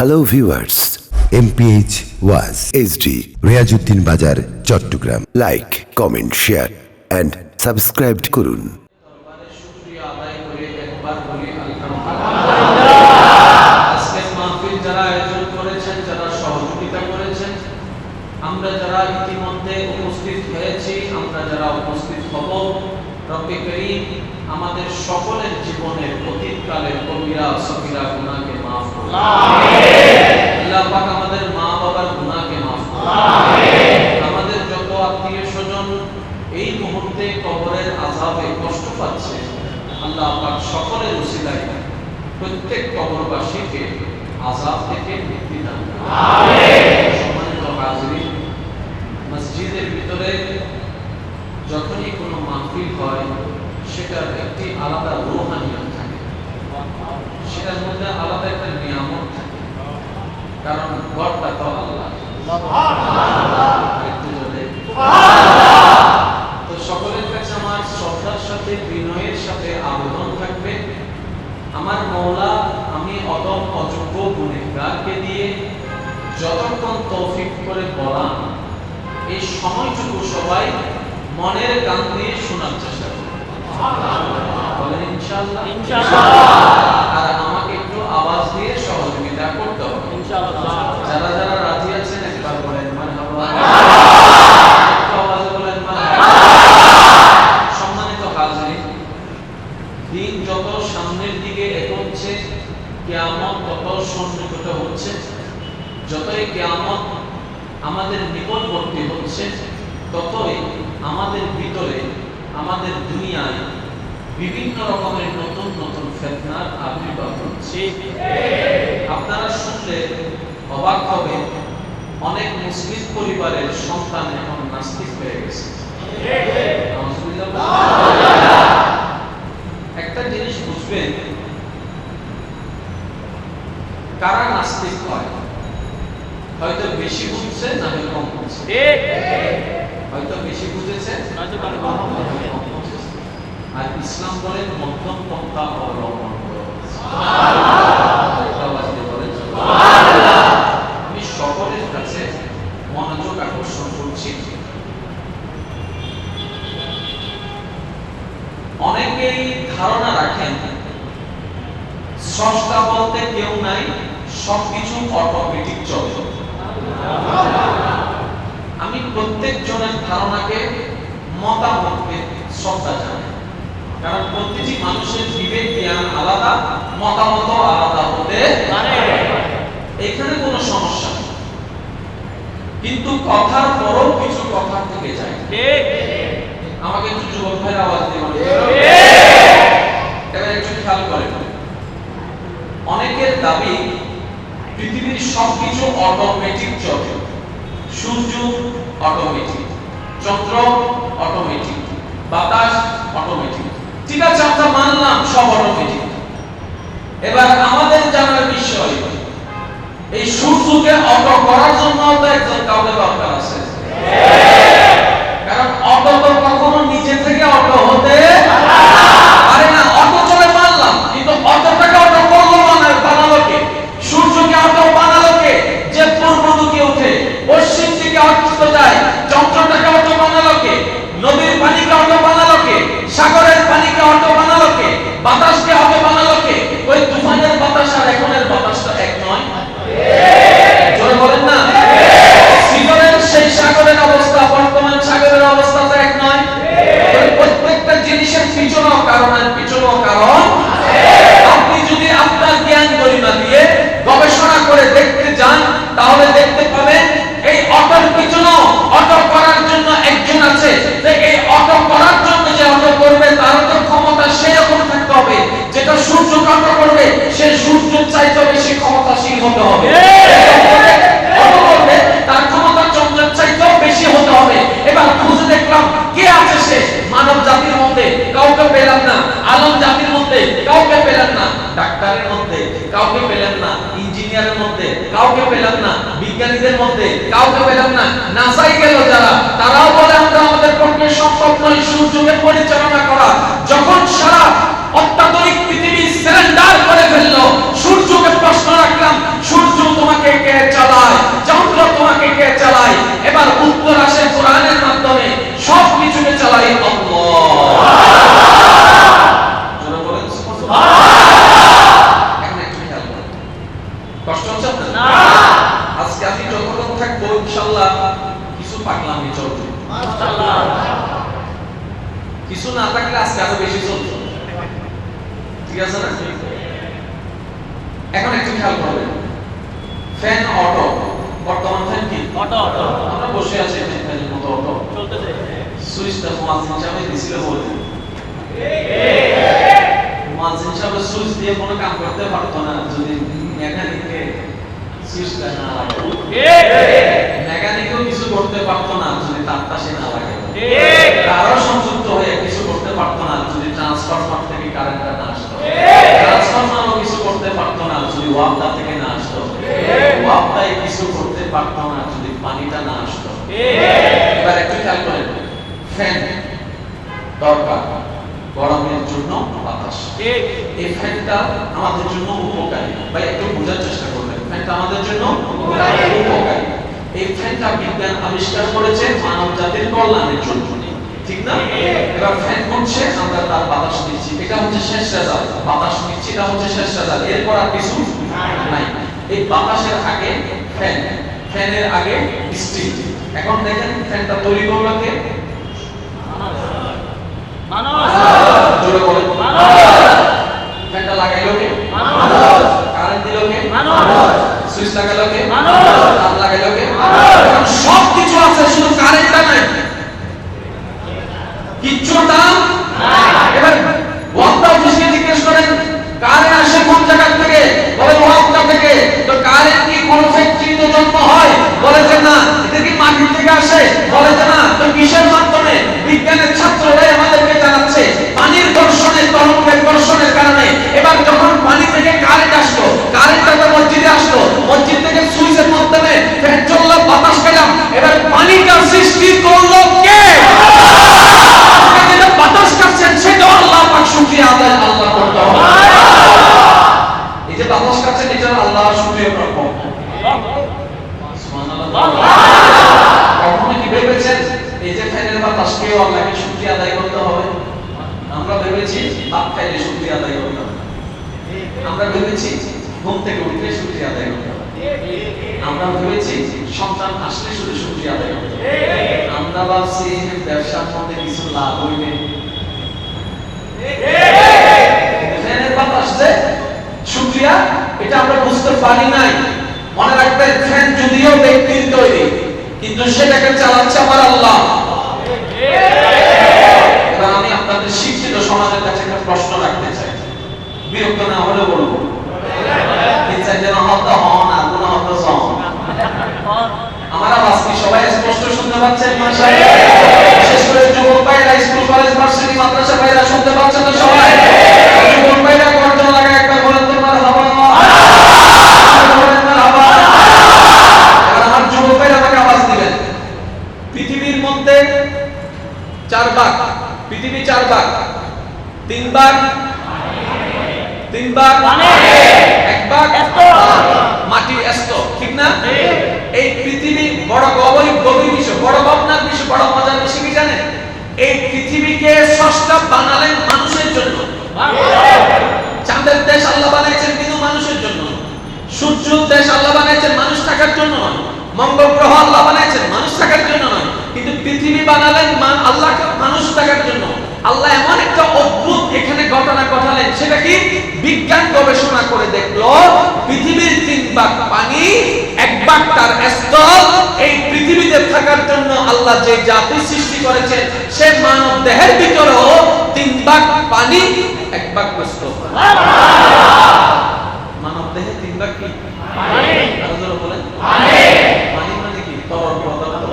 Hello viewers, এমপিএইচ ওয়াজ এইচডি Riazuddin Bazar, Chattogram. Like, comment, share and subscribe করুন। আজকের মাহফিল যারা আয়োজন করেছেন, যারা সহযোগিতা করেছেন, আমরা যারা ইতিমধ্যে উপস্থিত হয়েছি, আমরা যারা উপস্থিত হব, রব্বে করিম আমাদের সকলের জীবনের অতীতকালের কবিরা সগীরা গুনাহকে মাফ করুন। আল্লাহ পাক আমাদের মা বাবার গুনাহকে মাফ করুন। আমাদের যত আত্মীয় স্বজন এই মুহূর্তে কবরের আযাবে কষ্ট পাচ্ছে, আল্লাহ পাক সকলের উসিলায় প্রত্যেক কবরবাসীকে আযাব থেকে মুক্তি দান করুন। আমিন। সম্মানিত হাজিরিন, মসজিদের ভিতরে যখনই কোনো মাহফিল হয় সেটার একটি আলাদা রূহানিয়ত থাকে, সেটার মধ্যে আলাদা একটা নিয়ামত থাকে, কারণ ঘরটা তো আল্লাহ। তো সকলের কাছে আমার শ্রদ্ধার সাথে বিনয়ের সাথে আবেদন থাকবে, আমার মওলা আমি অদম অযোগ্য গুনাহগারকে দিয়ে যতক্ষণ তৌফিক করে বলান এই সময়টুকু সবাই মনের গান দিয়ে শোনার চেষ্টা করুন। বলেন ইনশাআল্লাহ। আর আমাকে একটু আওয়াজ দিয়ে সহযোগিতা করতে হবে ইনশাআল্লাহ। যারা যারা রাজি আছেন একবার বলেন মারহাবা। একটু আওয়াজে বলেন মারহাবা। সম্মানিত হাজিরিন, দিন যত সামনের দিকে এগোচ্ছে, কিয়ামত তত সন্নিকট হচ্ছে, যতই কিয়ামত আমাদের নিকটবর্তী হচ্ছে, ততই আমাদের ভিতরে, আমাদের দুনিয়ায় বিভিন্ন রকমের নতুন নতুন ফিতনার আবির্ভাব হচ্ছে। আপনারা শুনলে অবাক হবে, অনেক মুসলিম পরিবারের সন্তান এখন নাস্তিক হয়ে গেছে। একটা জিনিস বুঝবেন, কারা নাস্তিক হয়, হয়তো বেশি বুঝছে না হলে কম বুঝছে। হয়তো বেশি বুঝেছে আর ইসলাম বলেন মধ্যম পন্থা অবলম্বন করো। আমি সকলের কাছে মনোযোগ আকর্ষণ করছি। অনেকেই ধারণা রাখেন স্রষ্টা বলতে কেউ নাই, সবকিছু অটোমেটিক চলে। আমি প্রত্যেক জনের ধারণাকে, মতামতকে শ্রদ্ধা জানাই, কারণ প্রতিটি মানুষের বিবেক জ্ঞান আলাদা, মতামত আলাদা হতে পারে, এখানে কোনো সমস্যা নেই। কিন্তু কথার পরও কিছু কথা থেকে যায়। আমাকে একটু যুবক ভাইয়ের আওয়াজ দিয়ে বলেন, এবার একটু খেয়াল করেন। অনেকের দাবি পৃথিবীর সবকিছু অটোমেটিক চলে, সূর্য অটোমেটিক, চন্দ্র অটোমেটিক, বাতাস অটোমেটিক। ঠিক আছে, আমরা মানলাম সব অটোমেটিক। এবার আমাদের জানার বিষয়, এই সূর্যকে অটো করার জন্য তো একজন কাউকে দরকার আছে, কারণ অটো তো কখনো নিজে থেকে অটো হতে পারে না। অটো চলে মানলাম, কিন্তু অটোটাকে অটো করলো বানালো কে? সূর্যকে অটো বানালো কে? যে পূর্ব দিকে ওঠে, পশ্চিম দিকে অস্ত যায়। চন্দ্রটাকে অটো বানালো কে? নদীর পানিকে অটো বানালো কে? সাগরের পানিকে অটো বানালো কে? বাতাসকে অটো বানালো কে? ওই তুফানের বাতাস আর এখনের বাতাসটা এক নয়? জোরে বলেন না। সিগরের সেই সাগরের অবস্থা, বর্তমান সাগরের অবস্থা তো এক নয়? প্রত্যেকটা জিনিসের পিছনেও কারণ আপনি যদি আপনার জ্ঞান গরিমা দিয়ে গবেষণা করে দেখতে যান, তাহলে দেখতে পাবেন এই অটোর পিছনেও অটো করার জন্য একজন আছে। এই অটো করার জন্য যে অটো করবে তার তো ক্ষমতা সেরকম থাকতে হবে, যেটা সূর্যকে অটো করবে সে সূর্যের চাইতে বেশি ক্ষমতাশীল হতে হবে। অটো করবে তার ক্ষমতা চন্দ্রের চাইতেও বেশি হতে হবে। এবার খুঁজে দেখলাম কে আছে সে? মানব জাতির মধ্যে কাউকে পেলাম না, আলম জাতির মধ্যে কাউকে পেলাম না, ডাক্তারের মধ্যে কাউকে পেলাম না, ইঞ্জিনিয়ারের মধ্যে কাউকে পেলাম না, বিজ্ঞানীদের মধ্যে কাউকে পেলাম না। নাসাই গেল যারা, তারাও বলে আমরা আমাদের পক্ষে সম্ভব নয় সূর্যকে পরিচালনা করা। যখন সারা অত্যাধুনিক পৃথিবী সিলিন্ডার করে ফেললো, সূর্যকে প্রশ্ন রাখলাম, সূর্য তো কষ্ট হচ্ছে আপনার? না। আজকে আমি যতক্ষণ থাকবো ইনশাআল্লাহ কিছু পাগলামি চলবে, মাশাআল্লাহ। কিছু না থাকলে আজকে আরো বেশি চলবে, ঠিক আছে না? এখন একটু খেয়াল করবেন, ফ্যান অটো, বর্তমান ফ্যান কি অটো? আমরা বসে আছি ফ্যানের মতো অটো চলতেছে। সুইচটা মুয়াজ্জিন সাহেব দিছিল বলে মুয়াজ্জিন সাহেব সুইচ দিয়ে কোনো কাম করতে পারতো না যদি মেকানিককে সুইচটা না লাগে। মেকানিকও কিছু করতে পারতো না যদি তারটা সে না লাগে। তারও সংযুক্ত হয়ে কিছু করতে পারতো না যদি ট্রান্সফরমার থেকে কারেন্টটা না আসতো। ট্রান্সফরমারও কিছু করতে পারতো না যদি ওয়াপটা থেকে না আসতো। ওয়াপটাই কিছু করতে পারতো না যদি পানিটা না আসতো। এবার একটু খেয়াল করেন, ফ্যান দরকার গরমের জন্য, বাতাস। এই ফ্যানটা আমাদের জন্য উপকারী, ভাই একটু বোঝার চেষ্টা করবেন। ফ্যানটা আমাদের জন্য উপকারী। এই ফ্যানটা বিজ্ঞান আবিষ্কার করেছে মানব জাতির কল্যাণের জন্য, ঠিক না? এবার ফ্যান হচ্ছে আমরা তার বাতাস নিচ্ছি, এটা হচ্ছে শেষ রেজাল্ট। বাতাস নিচ্ছি, এটা হচ্ছে শেষ রেজাল্ট, এরপর আর কিছু নাই। এই বাতাসের আগে ফ্যান, ফ্যানের আগে স্টিল। এখন দেখেন ফ্যানটা তৈরি করলো কে? মানুষ। জোরে বলেন মানুষ। ফ্যানটা লাগাইলো কে? মানুষ। কারেন্ট দিলো কে? মানুষ। সুইচ লাগালো কে? মানুষ। তার লাগাইলো কে? মানুষ। সব কিছু আছে, শুধু কারেন্টটা নাই। কিচ্ছুটা নাই। এবার ওয়াক্তা অফিসকে জিজ্ঞেস করেন কারেন্ট আসে কোন জায়গা থেকে? বলে ওয়াক্তা থেকে। তো কারেন্ট কি কোন ফ্যাক্টরিতে জন্ম হয়? বলে যে না। এটা কি মাটি থেকে আসে? বলে যে না। তো কিসের মাধ্যমে? বিজ্ঞানের ছাত্ররাই আমাদেরকে জানাচ্ছে পানির ঘর্ষণে, তরঙ্গের ঘর্ষণের কারণে। এবার যখন পানি থেকে কারেন্ট আসলো, কারেন্টটা মসজিদে আসলো, মসজিদ থেকে সুইচের মাধ্যমে ফ্যান চললো, বাতাস পেলাম। এবার পানিটা সৃষ্টি করলো কে? যেটা বাতাস কাটছেন সেটা আল্লাহ পাক শুকরিয়া আদায় আল্লাহ করতে হবে। এই যে বাতাস কাটছেন এটা আল্লাহ শুকরিয়া করব। সুবহানাল্লাহ। কখনো কি ভেবেছেন এই যে ফ্যানের বাতাসকেও আল্লাহকে শুকরিয়া আদায় করতে হবে? আমরা ভেবেছি ভাত খাইলে শুকরিয়া আদায় করতে হবে। আমরা ভেবেছি ঘুম থেকে উঠলে শুকরিয়া আদায় করতে হবে। আমরা ভেবেছি সন্তান আসলে শুধু শুকরিয়া আদায় করতে হবে। আমরা ভাবছি ব্যবসার মধ্যে কিছু লাভ হইবে। ফ্যানের বাতাস যে শুকরিয়া, এটা আমরা বুঝতে পারি নাই। মনে রাখবেন ফ্যান যদিও ব্যক্তির তৈরি, কিন্তু সেটাকে চালাচ্ছে আমার আল্লাহ। এবার আমি আপনাদের শিক্ষিত সমাজের কাছে একটা প্রশ্ন রাখতে চাই, বিরক্ত না হলে বলবো। আমার আওয়াজ কি সবাই স্পষ্ট শুনতে পাচ্ছেন? বিশেষ করে যুবক ভাইরা, স্কুল কলেজ ভার্সিটি মাদ্রাসা ভাইরা শুনতে পাচ্ছেন তো সবাই? যুবক ভাইরা গর্জন লাগায় একবার বলেন তো মারহাবা। এবার আমার যুবক ভাইরা আমাকে আওয়াজ দিবেন। পৃথিবীর মধ্যে 4 ভাগ, পৃথিবী 4 ভাগ। 3 ভাগ পানি, 1 ভাগ মাটি, এস্ত, ঠিক না? এই পৃথিবী বড় গভীর বিষয়, বড় ভাবনার বিষয়, বড় মজার বিষয় কি জানেন? এই পৃথিবীকে স্রষ্টা বানালেন মানুষের জন্য। চাঁদের দেশ আল্লাহ বানাইছেন কিন্তু মানুষের জন্য। সূর্যের দেশ আল্লাহ বানাইছেন মানুষ থাকার জন্য নয়। মঙ্গল গ্রহ আল্লাহ বানাইছেন মানুষ থাকার জন্য নয়। কিন্তু পৃথিবী বানালেন আল্লাহ মানুষ থাকার জন্য। আল্লাহ এমন একটা অদ্ভুত এখানে ঘটনা ঘটালেন, সেটা কি? বিজ্ঞান গবেষণা করে দেখলো পৃথিবীর 3 ভাগ পানি, 1 ভাগ তার স্থল। এই পৃথিবীতে থাকার জন্য আল্লাহ যে জাতি সৃষ্টি করেছেন, সে মানব দেহের ভিতরেও 3 ভাগ পানি, 1 ভাগ স্থল। মানব দেহে 3 ভাগ কি? পানি। আরো জোরে বলেন পানি। পানি মানে কি? তরল পদার্থ।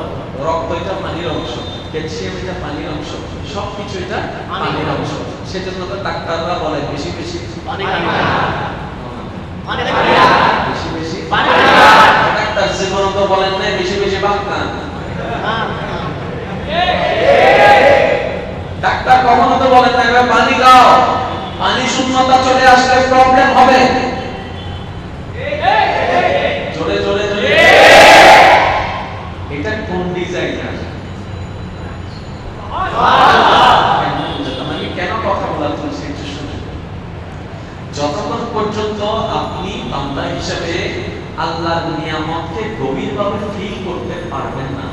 রক্ত এটা পানির অংশ, ক্যালসিয়াম এটা পানির অংশ, সবকিছু এটা পানির অংশ। সেজন্য তো ডাক্তাররা বলে বেশি বেশি পানি খান, পানি খান, বেশি বেশি পানি খান। ডাক্তার জীবন তো বলেন না বেশি বেশি ভাত খান। ডাক্তার কখনো তো বলেন না এবার পানি খাও, পানি শূন্যতা চলে আসলে প্রবলেম হবে। জোরে জোরে জোরে। এটা কোন ডিজাইনার? আমি কেন কথা বলার জন্য যতক্ষণ পর্যন্ত আপনি বান্দা হিসেবে আল্লাহর নিয়ামতকে গভীরভাবে ফিল করতে পারবেন না,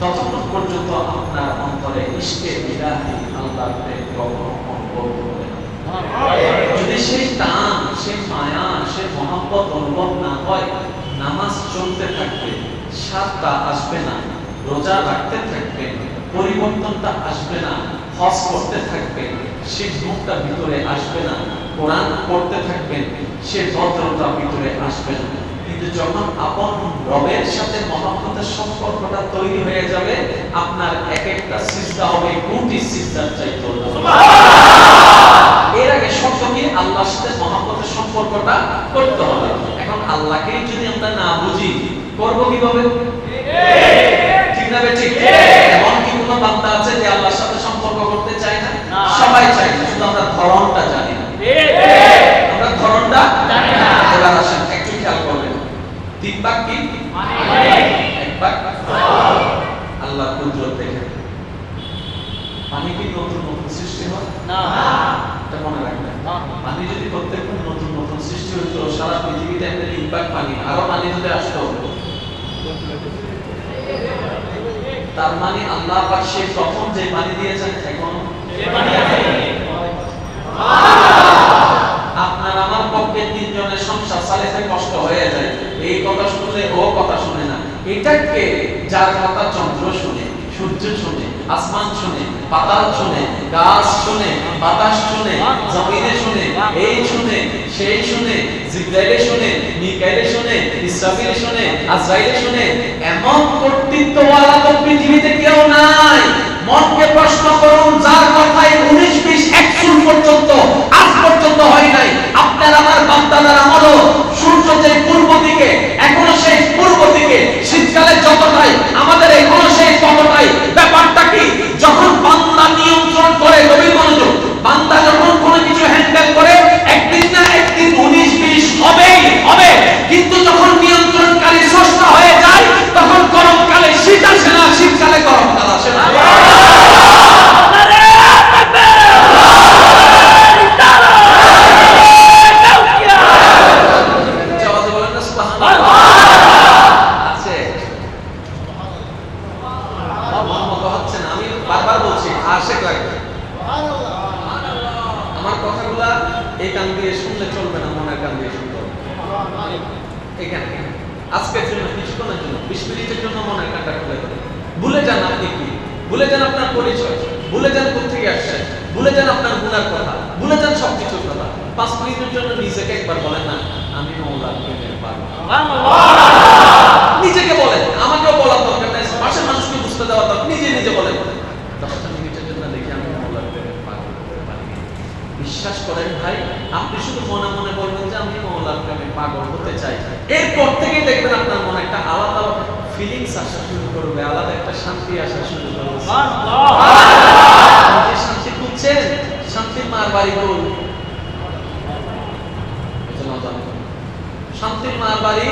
ততক্ষণ পর্যন্ত আপনার অন্তরে ইশকে ইলাহি আল্লাহর প্রেম কখনো অনুভব হবে না। যদি সেই টান, সেই মায়া, সেই মহব্বত অনুভব না হয়, নামাজ চলতে থাকবে, স্বাদটা আসবে না, রোজা রাখতে থাকবেন, পরিবর্তনটা আসবে না, হজ করতে থাকবেন, সেই মুখটা ভিতরে আসবে না, কোরআন পড়তে থাকবেন, সে ভদ্রতা ভিতরে আসবে না। কিন্তু যখন আপন রবের সাথে মহব্বতের সম্পর্কটা তৈরি হয়ে যাবে, আপনার এক একটা সিজদা হবে কোটি সিজদার চাইতে। এর আগে শর্ত কি? আল্লাহর সাথে মহব্বতের সম্পর্কটা করতে হবে। এখন আল্লাহকে যদি আমরা না বুঝি, করব কিভাবে? ঠিক না ঠিক? এমন কি কোনো বান্দা আছে যে আল্লাহর সাথে সম্পর্ক করতে চায় না? সবাই চায়, শুধু আমরা ধরনটা জানি না। আমরা ধরনটা জানি না। এবার আসেন একটু খেয়াল করবেন, 3 ভাগ কি? এক ভাগ আল্লাহর কুদরত দেখেন। পানি কি নতুন নতুন সৃষ্টি হয়? না, এটা মনে রাখবেন। পানি যদি প্রত্যেকদিন নতুন নতুন সৃষ্টি হতো, সারা পৃথিবীতে একটা 3 ভাগ পানি, আরো পানি যদি আসতো, তার মানে আল্লাহ পাক সে প্রথম যে পানি দিয়েছেন এখন আপনার আমার পক্ষে 3 জনের সংসার চালাতে কষ্ট হয়ে যায়। এই কথা শুনলে ও কথা শুনে না। এটাকে যার কথা চন্দ্র শুনে, সূর্য শুনে, আসমান শুনে, পাতাল শুনে, গাছ শুনে, বাতাস শুনে, জমিনে শুনে, এই শুনে, সেই শুনে, জিবরাইলে শুনে, মিকাইলে শুনে, ইসরাফিল শুনে, আজরাইলে শুনে, এমন কর্তৃত্বওয়ালা তো পৃথিবীতে কেউ নাই। মনকে প্রশ্ন করুন, যার কথায় 19 20 100 পর্যন্ত আজ পর্যন্ত হয় নাই। আপনার আমার বাপদাদার আমলও সূর্য যে পূর্ব দিকে, এখনো সেই পূর্ব দিকে, শীতকালে যতটাই আমাদের এখনো সেই ততটাই। ব্যাপারটা কি? যখন বান্দা নিয়ন্ত্রণ করে, গভীর মনোযোগ, বান্দা যখন কোনো কিছু হ্যান্ডেল করে, একদিন না একদিন 19 20 হবেই হবে। কিন্তু যখন নিয়ন্ত্রণকারী স্রষ্টা হয়ে যায়, তখন গরমকালে শীত আসে না, শীতকালে গরমকাল আসে না। আমার কথাগুলা এই কান দিয়ে শুনলে চলবে না, মনের কান দিয়ে শুনতে হবে। এখানে আজকের জন্য, কিছুক্ষণের জন্য, 20 মিনিটের জন্য মনের কানটা খুলে দেবে। ভুলে যান আপনি কি, ভুলে যান আপনার পরিচয়, ভুলে যান কোথেকে আসছেন, ভুলে যান আপনার গুনার কথা, ভুলে যান সবকিছুর কথা। 5 মিনিটের জন্য নিজেকে একবার বলেন না, আমি মওলার প্রেমের পাগল। নিজেকে বলেন, আমাকেও বলার দরকার নাই, পাশের মানুষকে বুঝতে দেওয়ার দরকার, নিজে নিজে বলেন। 10টা মিনিটের জন্য দেখি আমি মওলার প্রেমের পাগল হতে পারি। বিশ্বাস করেন ভাই, আপনি শুধু মনে মনে বলবেন যে আমি মওলার প্রেমে পাগল হতে চাই, এরপর থেকেই দেখবেন আপনার মনে একটা আলাদা ফিলিংস আসা শুরু করবে, আলাদা একটা শান্তি আসা শুরু করবে। যে শান্তি খুঁজছেন, শান্তির মার বাড়ি বল, শান্তির মার বাড়ি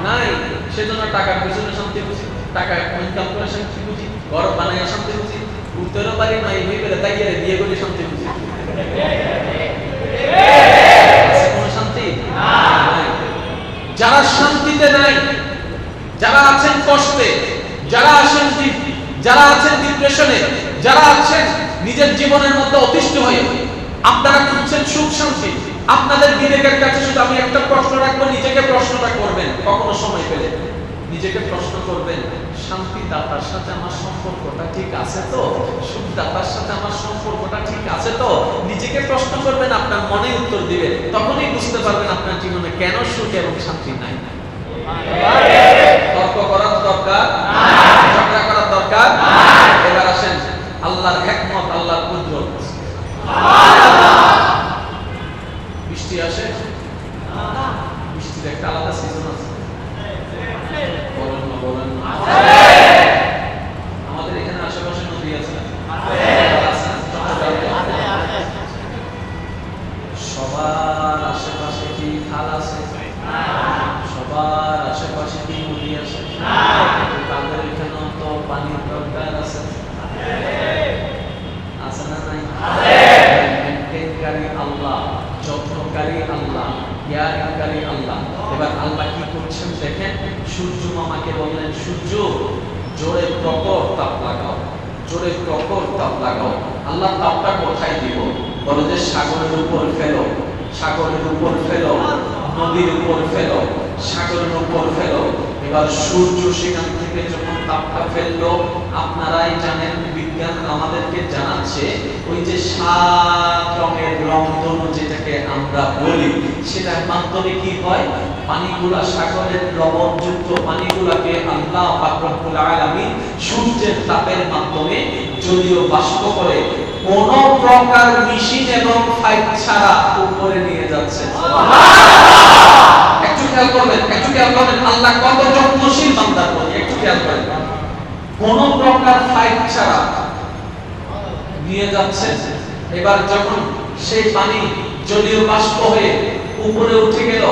নাই, সেজন্য টাকার পিছনে শান্তি খুঁজি, টাকা ইনকাম করে শান্তি খুঁজি, ঘর বানাইয়া শান্তি খুঁজি, উত্তর বাড়ি নাই হয়ে গেলে তাই বিয়ে করে শান্তি খুঁজি। কোনো শান্তি নাই। যারা শান্তিতে নাই, যারা আছেন কষ্টে, যারা আছেন ডিপ্রেশনে, যারা আছেন নিজের জীবনের মধ্যে অতিষ্ঠ হয়ে, আপনারা খুঁজছেন সুখ শান্তি, আপনাদের বিবেকের কাছে শুধু আমি একটা প্রশ্ন রাখবো, নিজেকে প্রশ্নটা করবেন কখনো সময় পেলে, নিজেকে প্রশ্ন করবেন, শান্তি দাতার সাথে আমার সম্পর্কটা ঠিক আছে তো? সুখ দাতার সাথে আমার সম্পর্কটা ঠিক আছে তো? নিজেকে প্রশ্ন করবেন, আপনার মনে উত্তর দিবে, তখনই বুঝতে পারবেন আপনার জীবনে কেন সুখ এবং শান্তি নাই। তর্ক করার দরকার, ঝগড়া করার দরকার। এবার আসেন আল্লাহর হিকমত, আল্লাহর কুদরত। বৃষ্টি আসে, বৃষ্টির একটা আলাদা সিজন আছে, বলেন না। আমাদের এখানে আশেপাশে নদী আছে, সবার আশেপাশে কি খাল আছে? সবার আশেপাশে কি নদী আছে? তাদের এখানেও তো পানির দরকার আছে, আছে না নাই? মেনটেনকারী আল্লাহ, যত্নকারী আল্লাহ, জ্ঞানকারী আল্লাহ। এবার আল্লাহ কি করছেন দেখেন, সূর্য মামাকে বললেন, সূর্য জোরে প্রখর তাপ লাগাও, জোরে প্রখর তাপ লাগাও। আল্লাহ তাপটা কোথায় দিব? বলো যে সাগরের উপর ফেলো, সাগরের উপর ফেলো, নদীর উপর ফেলো, সাগরের উপর ফেলো। এবার সূর্য সেখান থেকে যখন তাপটা ফেললো, আপনারাই জানেন, বিজ্ঞান আমাদেরকে জানাচ্ছে, ওই যে 7 রঙের রংধনু যেটাকে আমরা বলি, সেটার মাধ্যমে কি হয়, পানিগুলা, সাগরের লবণযুক্ত পানিগুলাকে আল্লাহ পাক রব্বুল আলামিন সূর্যের তাপের মাধ্যমে জলীয় বাষ্প করে কোন প্রকার মেশিন এবং পাইপ ছাড়া উপরে নিয়ে যাচ্ছে। একটু খেয়াল করবেন, একটু খেয়াল করবেন, আল্লাহ কত যত্নশীল বান্দার প্রতি, একটু খেয়াল করবেন। কোন প্রকার পাইপ ছাড়া নিয়ে যাচ্ছে। এবার যখন সেই পানি জলীয় বাষ্প হয়ে উপরে উঠে গেল,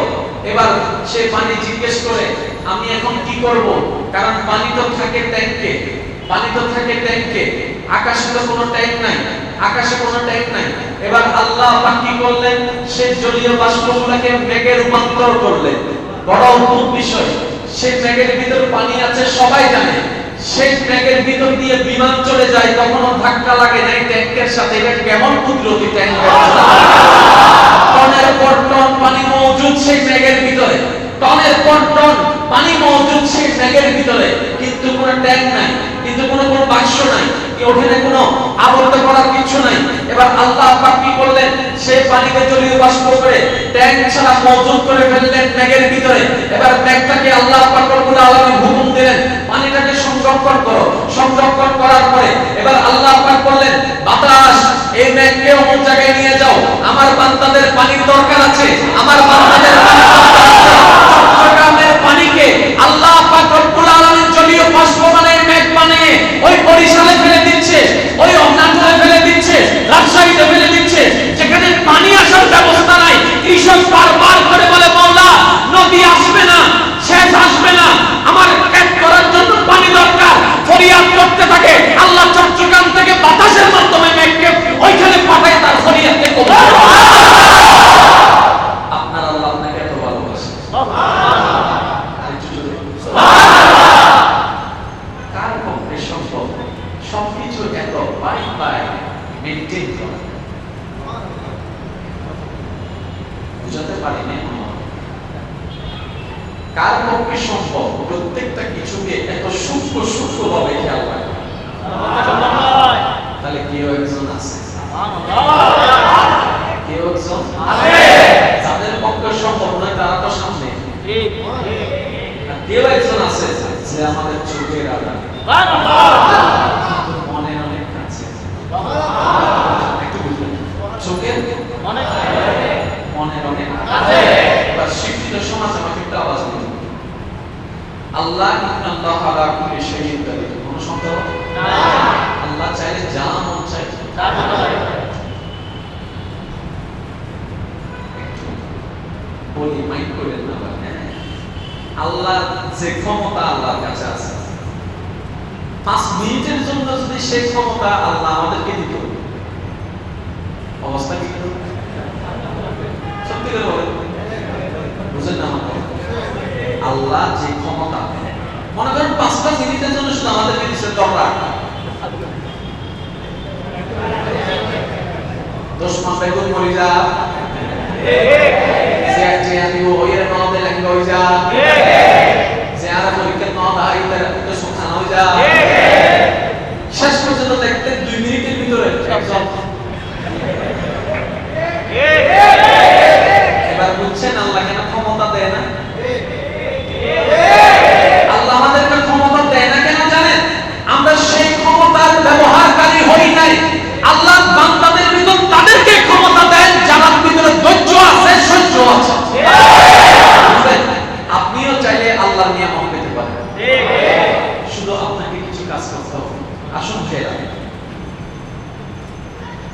এবার সেই পানি জিজ্ঞেস করে, আমি এখন কি করব? কারণ পানি তো থাকে ট্যাঙ্কে, পানি তো থাকে ট্যাঙ্কে, আকাশে তো কোনো ট্যাঙ্ক নাই, আকাশে কোনো ট্যাঙ্ক নাই। এবার আল্লাহ পাক কি করলেন, সেই জলীয় বাষ্পগুলোকে মেঘে রূপান্তর করলেন। বড় অদ্ভুত বিষয়, সেই মেঘের ভিতর পানি আছে সবাই জানে, সেই ট্যাঙ্কের ভিতর দিয়ে বিমান চলে যায়, তখনও ধাক্কা লাগে নাই ট্যাঙ্কের সাথে। এটা কেমন কুদরতি ট্যাঙ্ক! টনের পর টন পানি মজুদ সেই মেঘের ভিতরে, টনের পর টন পানি মজুদ সেই মেঘের ভিতরে, কিন্তু কোনো ট্যাঙ্ক নাই, কিন্তু কোনো বাক্স নাই, ওখানে কোনো আবদ্ধ করার কিছু নাই। এবার আল্লাহ পাক কি করলেন, সেই পানিকে জলীয় বাষ্প করে ট্যাঙ্ক ছাড়া মজুদ করে ফেললেন মেঘের ভিতরে। এবার মেঘটাকে আল্লাহ পাক রব্বুল আলামিন হুকুম দিলেন, পানিটাকে সংরক্ষণ করো। সংরক্ষণ করার পরে এবার আল্লাহ পাক বললেন, বাতাস, এই মেঘকে অমুক জায়গায় নিয়ে যাও, আমার বান্দাদের পানির দরকার আছে, আমার বান্দাদের পানির দরকার আছে। চট্টগ্রামের পানিকে আল্লাহ পাক রব্বুল আলামিন জলীয় বাষ্প বানিয়ে মেঘ বানিয়ে ওই বরিশালে ফেলে দিচ্ছে, ওই অন্যান্যে ফেলে দিচ্ছে, রাজশাহীতে ফেলে দিচ্ছে, যেখানে পানি আসার ব্যবস্থা নাই। কৃষক বারবার করে বলে, মাওলা, নদী আসবে না, সেচ আসবে না, আমার ক্ষেত করার জন্য পানি দরকার, ফরিয়াদ করতে থাকে। আল্লাহ চট্টগ্রাম থেকে বাতাসের মাধ্যমে মেঘকে ওইখানে পাঠায় তার ফরিয়াদকে কবুল করে। আপনার আল্লাহ আপনাকে এত ভালোবাসে। কার পক্ষে সম্ভব সবকিছু এত পাই পাই মেনটেন করা? বুঝাতে পারি না। কার পক্ষে সম্ভব প্রত্যেকটা কিছুকে এত সূক্ষ্ম সূক্ষ্ম ভাবে খেয়াল রাখা? তাহলে কেউ একজন আছে, কেউ একজন আছে যাদের পক্ষে সম্ভব নয়, তারা তো সামনে। কেউ একজন আছে যে আমাদের চোখের আড়ালে, মনের অনেক কাছে। একটু বুঝবেন, চোখের মনের অনেক কাছে। এবার শিক্ষিত সমাজ আমাকে একটা আওয়াজ দিন, আল্লাহ ইন্নাল্লাহ আলা কুল্লি শাইইন কাদির। কোনো সন্দেহ না, আল্লাহ চাইলে যা মন চায় তা করতে পারে। বলি মাইন্ড করেন না, আল্লাহ যে ক্ষমতা আল্লাহর কাছে আছে, 5 মিনিটের জন্য যদি সেই ক্ষমতা আল্লাহ আমাদেরকে দিত, অবস্থা কি হতো? সত্যি করে বলেন, বুঝেন না আমার? আল্লাহ যে ক্ষমতা, মনে করেন 5টা মিনিটের জন্য শুধু আমাদেরকে দিচ্ছে দরকার 10 মাস বেগুন মরি যা, যে আমি ওইয়ের নদে লেঙ্গ হয়ে যা, যে আর পরীক্ষা নদ আইতে তো সুখান হয়ে যা। শেষ পর্যন্ত দেখতে 2 মিনিটের ভিতরে একদম। এবার বুঝছেন আল্লাহ কেন ক্ষমতা দেয় না? আল্লাহ আমাদেরকে ক্ষমতা দেয় না কেন জানেন? আমরা সেই ক্ষমতার ব্যবহারকারী হই নাই। আল্লাহ বান্দাদের ভিতর তাদেরকে ক্ষমতা দেন যাদের ভিতরে ধৈর্য আছে, সহ্য আছে। আপনিও চাইলে আল্লাহর নিয়ামত পেতে পারেন, শুধু আপনাকে কিছু কাজ করতে হবে। আসুন ফেরা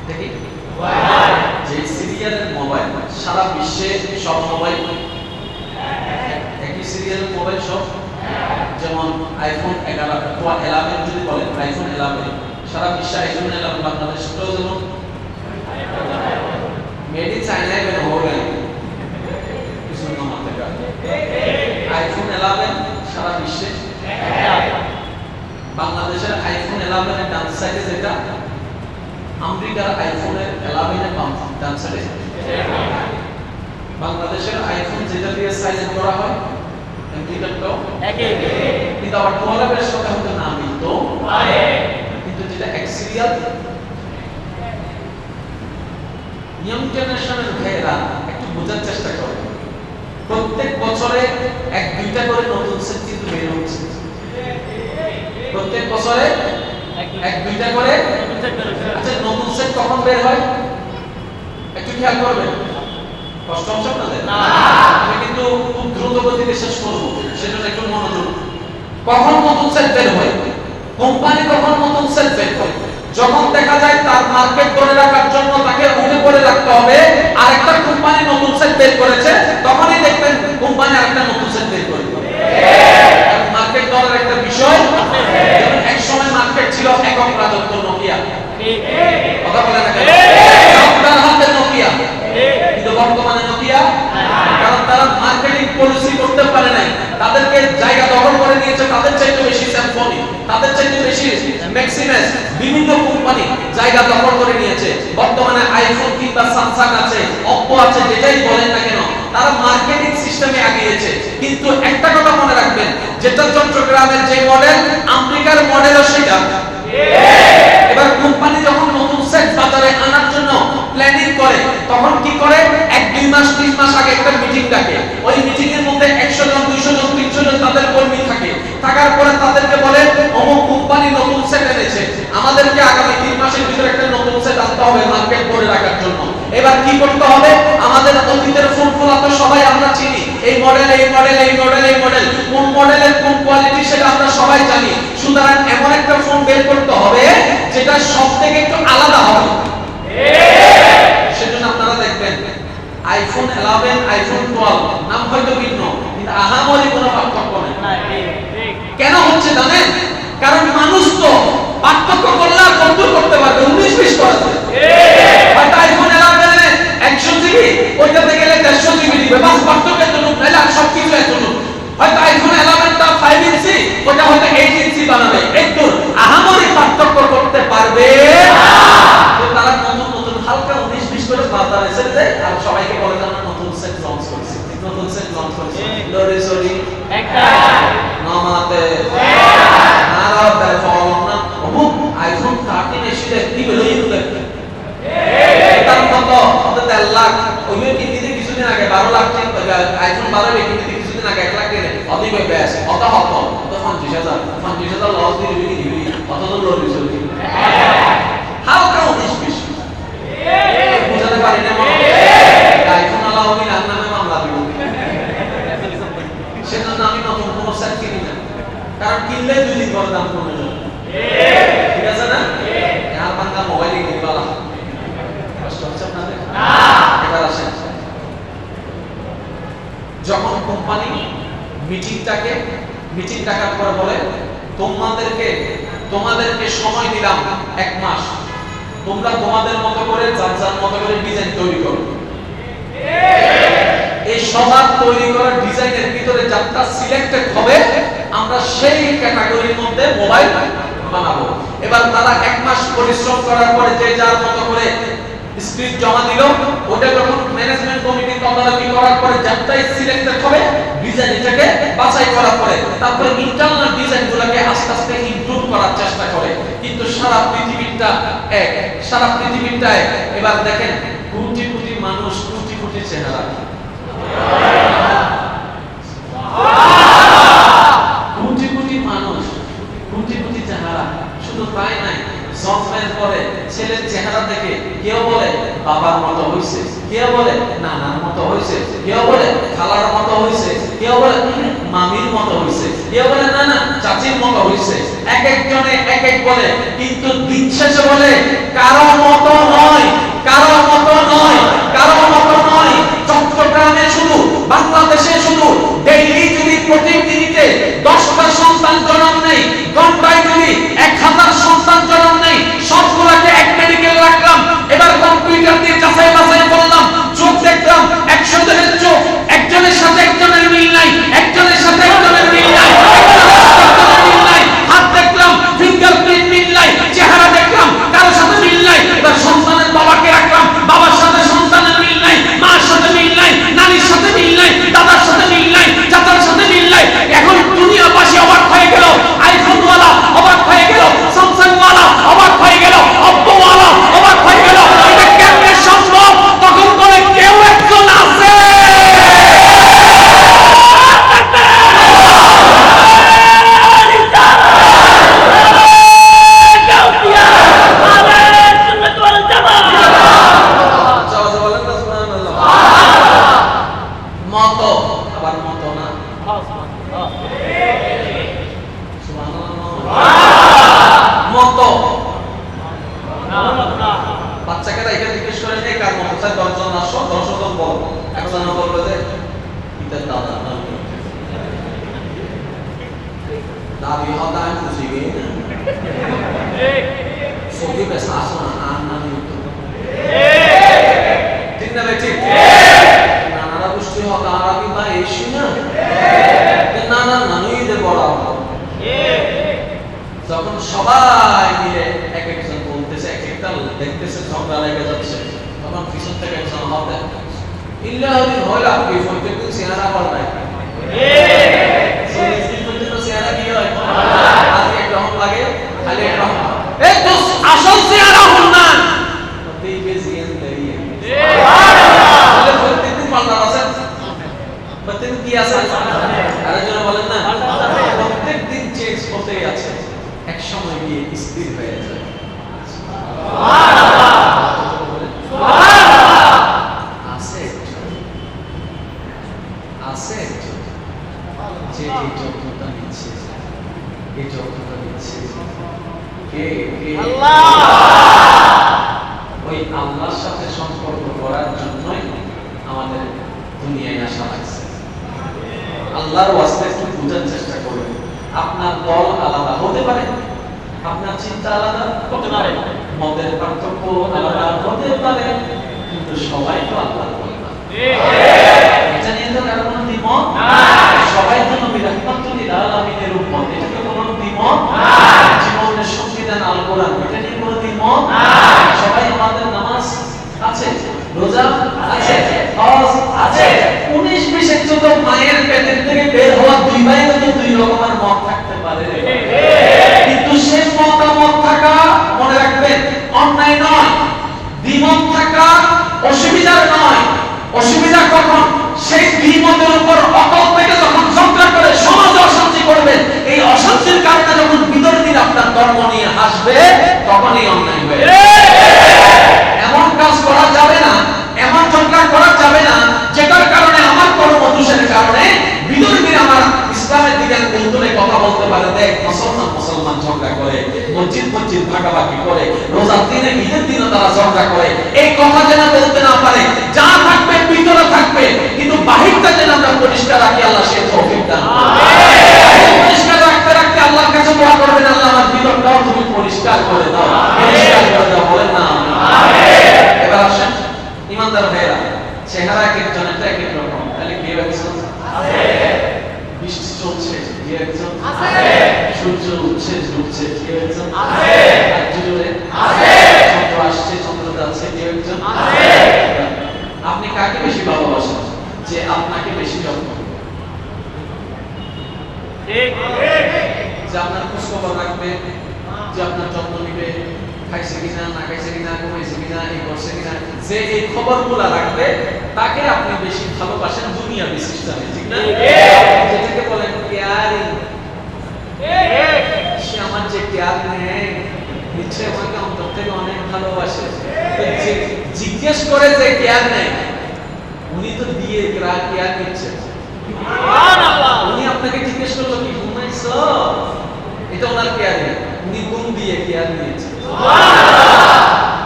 দেখি, যে সিরিয়ালের মোবাইল সারা বিশ্বে সব মোবাইল একই সিরিয়ালের মোবাইল সব, যেমন আইফোন 11 যদি বলেন, আইফোন 11 সারা বিশ্বে, আইফোন 11 বাংলাদেশটাও যেমন মেড ইন চায়না বের হয়ে গেল কিছু নাম থেকে। বাংলাদেশের আইফোন যেটা দিয়ে সাইলেন্ট করা হয় ইন্ডিকেটরটাও একই, কিন্তু আবার কোয়ালাবের সাথে হয়তো না মিলতো পারে, কিন্তু যেটা এক্সিরিয়াল ইয়ং জেনারেশনের ভাইয়েরা একটু বোঝার চেষ্টা করে। প্রত্যেক বছরে এক দুইটা করে নতুন সেট কিন্তু বের হচ্ছে, প্রত্যেক বছরে এক দুইটা করে। আচ্ছা, নতুন সেট কখন বের হয় একটু খেয়াল করবেন। কষ্ট হচ্ছে আপনাদের? না, আমি কিন্তু খুব দ্রুত গতিতে শেষ করব, সেজন্য একটু মনোযোগ। কখন নতুন সেট বের হয়? কোম্পানি কখন নতুন সেট বের হয়? যখন দেখা যায় তার মার্কেট ধরে রাখার জন্য তাকে উঠে পড়ে রাখতে হবে, আরেকটা কোম্পানি নতুন সেট বের করেছে, তখনই দেখবেন কোম্পানি আরেকটা নতুন সেট বের করে। মার্কেট ধরার একটা বিষয়। এক সময় মার্কেট ছিল একক রাজত্ব, নোকিয়া, কথা বলে না কেন? তার হাতে নোকিয়া, কিন্তু বর্তমানে নোকিয়া, কারণ তারা মার্কেটিং পলিসি করতে পারে নাই, তাদেরকে জায়গা দখল করে নিয়েছে, তাদের চাইতে বেশি স্যামসং, তাদের চাইতে বেশি ম্যাক্সিমাস, বিভিন্ন কোম্পানি জায়গা দখল করে নিয়েছে। বর্তমানে আইফোন কিংবা স্যামসাং আছে, অপো আছে, যেটাই বলেন না কেন, তারা মার্কেটিং সিস্টেমে আগিয়েছে। কিন্তু একটা কথা মনে রাখবেন, যেটা চট্টগ্রামের যে মডেল, আমেরিকার মডেলও সেটা। এবার কোম্পানি যখন নতুন সেট বাজারে আনার জন্য প্ল্যানিং করে, তখন কি করে? 1-2 মাস 3 মাস আগে একটা মিটিং ডাকে। ওই মিটিং এর মধ্যে 100 জন 200 জন 300 জন তাদের কর্মী থাকে। থাকার পরে তাদেরকে বলে অমুক কোম্পানি নতুন সেট এনেছে, আমাদেরকে আগামী 3 মাসের ভিতরে একটা নতুন সেট আনতে হবে মার্কেট ধরে রাখার জন্য। এবার কি করতে হবে? আমাদের অতীতের ফুলফুলা তো সবাই আমরা চিনি, এই মডেল এই মডেল এই মডেল এই মডেল, কোন মডেলের কোন কোয়ালিটি সেটা আমরা সবাই জানি। সুতরাং এমন একটা ফোন বের করতে হবে যেটা সবথেকে একটু আলাদা হবে। সেজন্য আপনারা দেখবেন আইফোন 11, আইফোন 12 নাম হয়তো ভিন্ন, কিন্তু আহামরি কোনো পার্থক্য নেই। কেন হচ্ছে জানেন? কারণ মানুষ তো পার্থক্য করলে আর কন্ট্রোল করতে পারবে, 19-20 করাতে। হয়তো আইফোন 11 100 জিবি, ওইটাতে গেলে 150 জিবি দিবে, বাস পার্থক্য এতটুকু, নাহলে আর সব কিছু এতটুকু। হয়তো আইফোন 11 টা 5 ইঞ্চি, ওটা হয়তো 8 ইঞ্চি বানাবে, একটু আহামরি পার্থক্য করতে পারবে না। তো তারা নতুন নতুন হালকা 19-20 করে বাজারে ছেড়ে দেয়, আর সবাইকে বলে যে আমরা নতুন সেট লঞ্চ করছি, নতুন সেট লঞ্চ করছি, লরি সরি একটা নামাতে আরো ফলো না অমুক আইফোন 13 এসে কি বলে ইউটিউবে তার কত 1.5 লাখ, ওইও কিনতে কিছুদিন আগে 12 লাখ, আইফোন 12 কিনতে কিছুদিন আগে 1 লাখ দিয়ে অদিবে ব্যাস কত হতো তো 50,000 লস দিয়ে দিবি কত তো লরি চলবে হালকা 19-20 বুঝাতে পারি না মনে আইফোন আলা আমি নামে মামলা দিব। সেজন্য আমি নতুন কোনো সেট কিনি না, কারণ কিনলে 2 দিন পরে দাম কমে যাবে। ঠিক আছে না? আর বাংলা মোবাইল কিনবালা কষ্ট হচ্ছে আপনাদের না? এবার আসেন, যখন কোম্পানি মিটিং ডাকার পর বলে তোমাদেরকে সময় দিলাম 1 মাস, তোমরা তোমাদের মতো করে যার মতো করে ডিজাইন তৈরি করো। এই সবার তৈরি করা ডিজাইনের ভিতরে যাত্রা সিলেক্টেড হবে, আমরা সেই ক্যাটাগরির মধ্যে মোবাইল বানাবো। এবার তারা 1 মাস পরিশ্রম করার পরে যে যার মতো করে স্ক্রিপ্ট জমা দিল, ওটা যখন ম্যানেজমেন্ট কমিটি তদারকি করার পরে যাত্রাই সিলেক্টেড হবে, ডিজাইন এটাকে বাছাই করার পরে তারপরে ইন্টারনাল ডিজাইনগুলোকে আস্তে আস্তে ইমপ্রুভ করার চেষ্টা করে। কিন্তু সারা পৃথিবীটা এক। এবার দেখেন কোটি কোটি মানুষ, কোটি কোটি চেহারা, কোটি কোটি মানুষ, কোটি কোটি চেহারা। শুধু তাই নাই, জন্মের পরে ছেলের চেহারা দেখে কেউ বলে বাবার মতো হইছে, কেউ বলে নানার মতো হইছে, কেউ বলে খালার মতো হইছে, কেউ বলে মামির মতো হইছে, কেউ বলে না না চাচির মতো হইছে। এক একজনে এক এক বলে, কিন্তু দিন শেষে বলে কারো মতো নয়, কারো মতো নয়, কারো মতো নয়। চট্টগ্রামে শুধু, বাংলাদেশে শুধু ডেইলি যদি প্রতি মিনিটে 10টা সন্তান জন্ম নেই, ঘন্টায় যদি 1000 সন্তান জন্ম নেই, সবগুলোকে এক মেডিকেল রাখলাম। এবার কম্পিউটার দিয়ে যাচাই বাছাই করলাম, চোখ দেখলাম 100 জনের চোখ, একজনের সাথে একজনের মিল নাই, একজনের সাথে একজনের মিল নাই, হাত দেখলাম ফিঙ্গারপ্রিন্ট মিল নাই, চেহারা দেখলাম কারোর সাথে মিল নাই। এবার সন্তানের বাবাকে রাখলাম, বাবার সাথে সন্তানের মিল নাই, মার সাথে মিল নাই, নানির মত বাচ্চাকে তাই জিজ্ঞেস করে নেই কার মত চাই 10 জন আসো 10 জন বল একজন বলবে যে ইতার দাদা দাদি হতা আমি খুশি গিয়ে সবই বেশ আসো না আর না ঠিক না ঠিক নানারা গোষ্ঠী হতা আরবি বা এসি না নানা নানুইদের বড় যখন সবাই মিলে এক একজন বলতেছে এক একটা দেখতেছে ঝগড়া লেগে যাচ্ছে তখন পিছন থেকে একজন হবে ইল্লাহি হয়লা কি ফইতে কোন সিয়ারা বল নাই সুনিসিল পর্যন্ত সিয়ারা কি হয় আজকে এক রকম লাগে খালি এক রকম এই তো আসল সিয়ারা হল না তেই বেজিয়ান দেরিয়ে সুবহানাল্লাহ প্রত্যেক দিন পাল্টা আছে প্রত্যেক কি আছে আরেকজন বলেন না প্রত্যেক দিন চেঞ্জ হতেই আছে এক সময় গিয়ে স্থির হয়ে যায় আছে যে এই যত্নটা নিচ্ছে কে ওই আল্লাহর সাথে সম্পর্ক করার জন্যই আমাদের দুনিয়ায় আসা লাগছে আল্লাহর ওয়াস্তে একটু বোঝার চেষ্টা করবেন আপনার দল আলাদা হতে পারে আপনার চিন্তা আলাদা হতে পারে মতের পার্থক্য আলাদা হতে পারে কিন্তু সবাই তো আল্লাহর বলে না এটা নিয়ে তো কারো কোনো দ্বিমত সবাই তো নবী রাহমাতুল্লিল আলামিনের উম্মত এটা তো কোনো দ্বিমত জীবনের সংবিধান আল কোরআন এটা নিয়ে কোনো দ্বিমত সবাই আমাদের নামাজ আছে রোজা আছে হজ আছে 19-20 যত মায়ের পেটের থেকে বের হওয়া দুই ভাই তো দুই রকমের মত থাকতে পারে কিন্তু সেই মতামত থাকা মনে রাখবেন অন্যায় নয় দ্বিমত থাকা অসুবিধার নয় অসুবিধা কখন সেই দ্বিমতের উপর অটল থেকে যখন ঝগড়া করে সমাজ অশান্তি করবে এই অশান্তির কারণে যখন বিতর্কিত আপনার ধর্ম নিয়ে হাসবে তখনই অন্যায় হবে এমন কাজ করা যাবে না এমন ঝগড়া করা যাবে না যেটার কারণে আমার কর্ম দোষের কারণে বিতর্কিত আমার ইসলামের দিকে উল্টোলে কথা বলতে পারে দেখ মুসলমান ঝগড়া করে মসজিদ ভাগাভাগি করে রোজার দিনে ঈদের দিনে তারা ঝগড়া করে এই কথা যেন বলতে না পারে যা থাকবে ভিতরে থাকবে কিন্তু বাহিরটা যেন আমরা পরিষ্কার রাখি আল্লাহ সে তৌফিক দান করুন পরিষ্কার রাখতে রাখতে আল্লাহর কাছে দোয়া করবেন আল্লাহ আমার ভিতরটাও তুমি পরিষ্কার করে দাও পরিষ্কার করে দাও বলেন না আমিন এবার আসেন ইমানদার ভাইরা চেহারা এক একজনের এক এক রকম তাহলে কে একজন আছে বৃষ্টি চলছে কে একজন আছে সূর্য উঠছে ডুবছে কে একজন আছে জোরে আছে চন্দ্র আসছে চন্দ্র যাচ্ছে কে একজন আছে আপনি কাকে বেশি ভালোবাসেন যে আপনাকে বেশি যত্ন ঠিক যে আপনার খোঁজ খবর রাখবে যে আপনার যত্ন নেবে খাইছে কিনা না খাইছে কিনা ঘুমাইছে কিনা এই করছে কিনা যে এই খবরগুলো রাখবে তাকে আপনি বেশি ভালোবাসেন দুনিয়া বিশিষ্টানে ঠিক না যেটাকে বলেন কেয়ারিং সে আমার যে কেয়ার নেয় নিশ্চয় আমাকে অন্তর থেকে অনেক ভালোবাসে জিজ্ঞেস করে যে কেয়ার নেয় উনি তো দিয়ে কেয়ার নিচ্ছে উনি আপনাকে জিজ্ঞেস করলো কি ঘুমাইছো এটা ওনার কেয়ার নেই উনি ঘুম দিয়ে কেয়ার নিয়েছে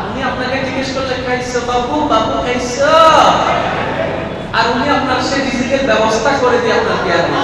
উনি আপনাকে জিজ্ঞেস করলে খাইছো বাবু খাইছো আর উনি আপনার সেই রিজিকের ব্যবস্থা করে দিয়ে আপনার কেয়ার নেই